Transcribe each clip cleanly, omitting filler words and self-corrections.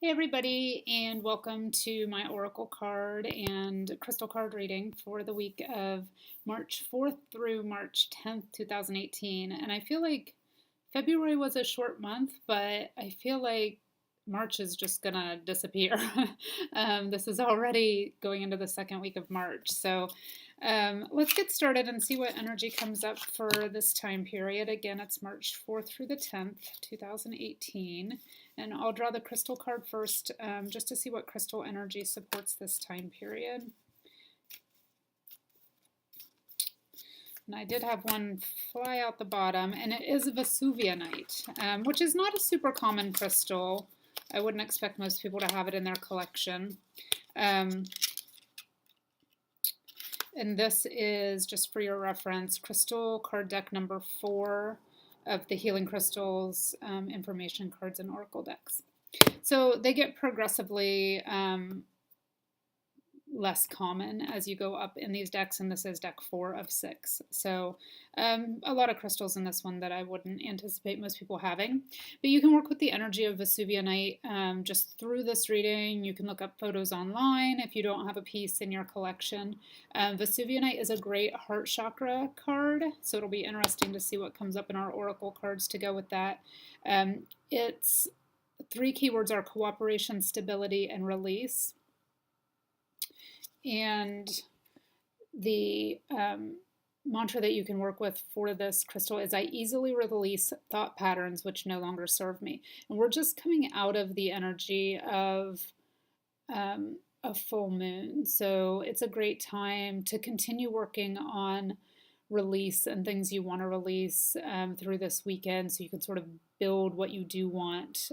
Hey everybody, and welcome to my Oracle card and crystal card reading for the week of March 4th through March 10th, 2018. And I feel like February was a short month, but I feel like March is just gonna disappear. This is already going into the second week of March. So let's get started and see what energy comes up for this time period. Again, it's March 4th through the 10th, 2018. And I'll draw the crystal card first just to see what crystal energy supports this time period. And I did have one fly out the bottom, and it is Vesuvianite, which is not a super common crystal. I wouldn't expect most people to have it in their collection. And this is, just for your reference, crystal card deck number 4 of the Healing Crystals information cards and oracle decks. So they get progressively less common as you go up in these decks, and this is deck 4 of 6. So a lot of crystals in this one that I wouldn't anticipate most people having. But you can work with the energy of Vesuvianite just through this reading. You can look up photos online if you don't have a piece in your collection. Vesuvianite is a great heart chakra card, so it'll be interesting to see what comes up in our oracle cards to go with that. Its 3 keywords are cooperation, stability, and release. And the mantra that you can work with for this crystal is I easily release thought patterns which no longer serve me. And we're just coming out of the energy of a full moon. So it's a great time to continue working on release and things you want to release through this weekend so you can sort of build what you do want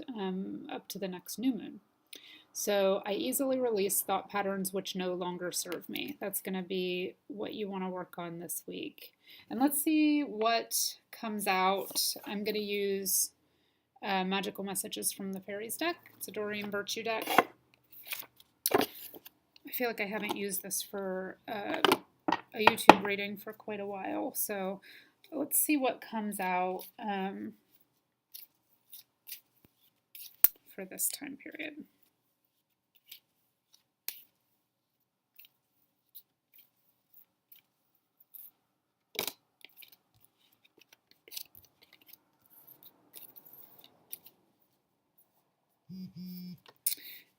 up to the next new moon. So I easily release thought patterns which no longer serve me. That's going to be what you want to work on this week. And let's see what comes out. I'm going to use Magical Messages from the Fairies deck. It's a Doreen Virtue deck. I feel like I haven't used this for a YouTube reading for quite a while. So let's see what comes out for this time period.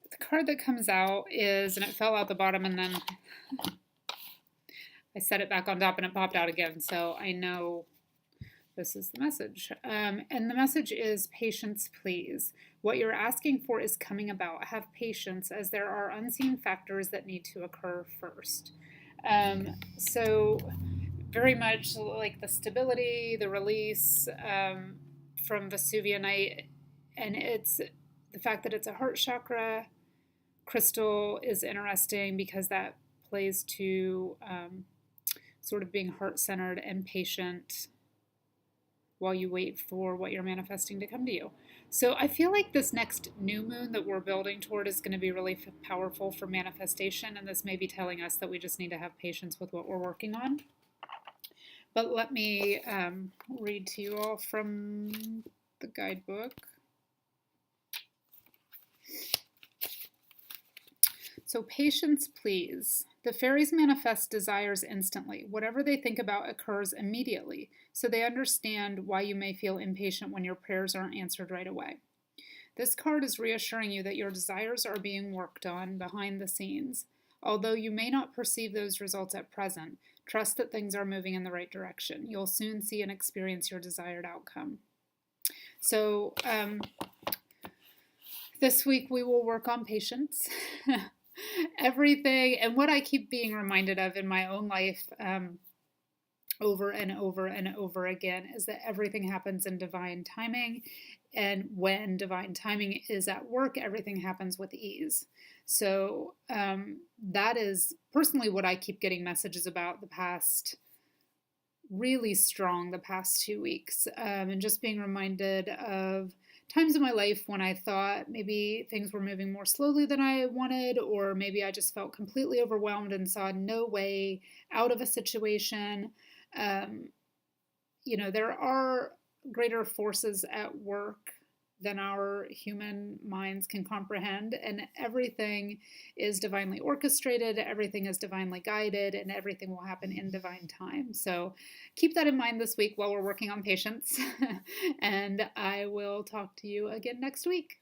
The card that comes out is, and it fell out the bottom and then I set it back on top and it popped out again, so I know this is the message. And the message is patience, please. What you're asking for is coming about. Have patience, as there are unseen factors that need to occur first. So very much like the stability, the release from Vesuvianite, and it's the fact that it's a heart chakra crystal is interesting because that plays to sort of being heart-centered and patient while you wait for what you're manifesting to come to you. So I feel like this next new moon that we're building toward is going to be really powerful for manifestation, and this may be telling us that we just need to have patience with what we're working on. But let me read to you all from the guidebook. So patience, please. The fairies manifest desires instantly. Whatever they think about occurs immediately, so they understand why you may feel impatient when your prayers aren't answered right away. This card is reassuring you that your desires are being worked on behind the scenes. Although you may not perceive those results at present, trust that things are moving in the right direction. You'll soon see and experience your desired outcome. So this week we will work on patience. Everything, and what I keep being reminded of in my own life over and over and over again is that everything happens in divine timing, and when divine timing is at work, everything happens with ease. So that is personally what I keep getting messages about the past, really strong the past 2 weeks, and just being reminded of times in my life when I thought maybe things were moving more slowly than I wanted, or maybe I just felt completely overwhelmed and saw no way out of a situation. There are greater forces at work than our human minds can comprehend, and everything is divinely orchestrated, everything is divinely guided, and everything will happen in divine time. So keep that in mind this week while we're working on patience, and I will talk to you again next week.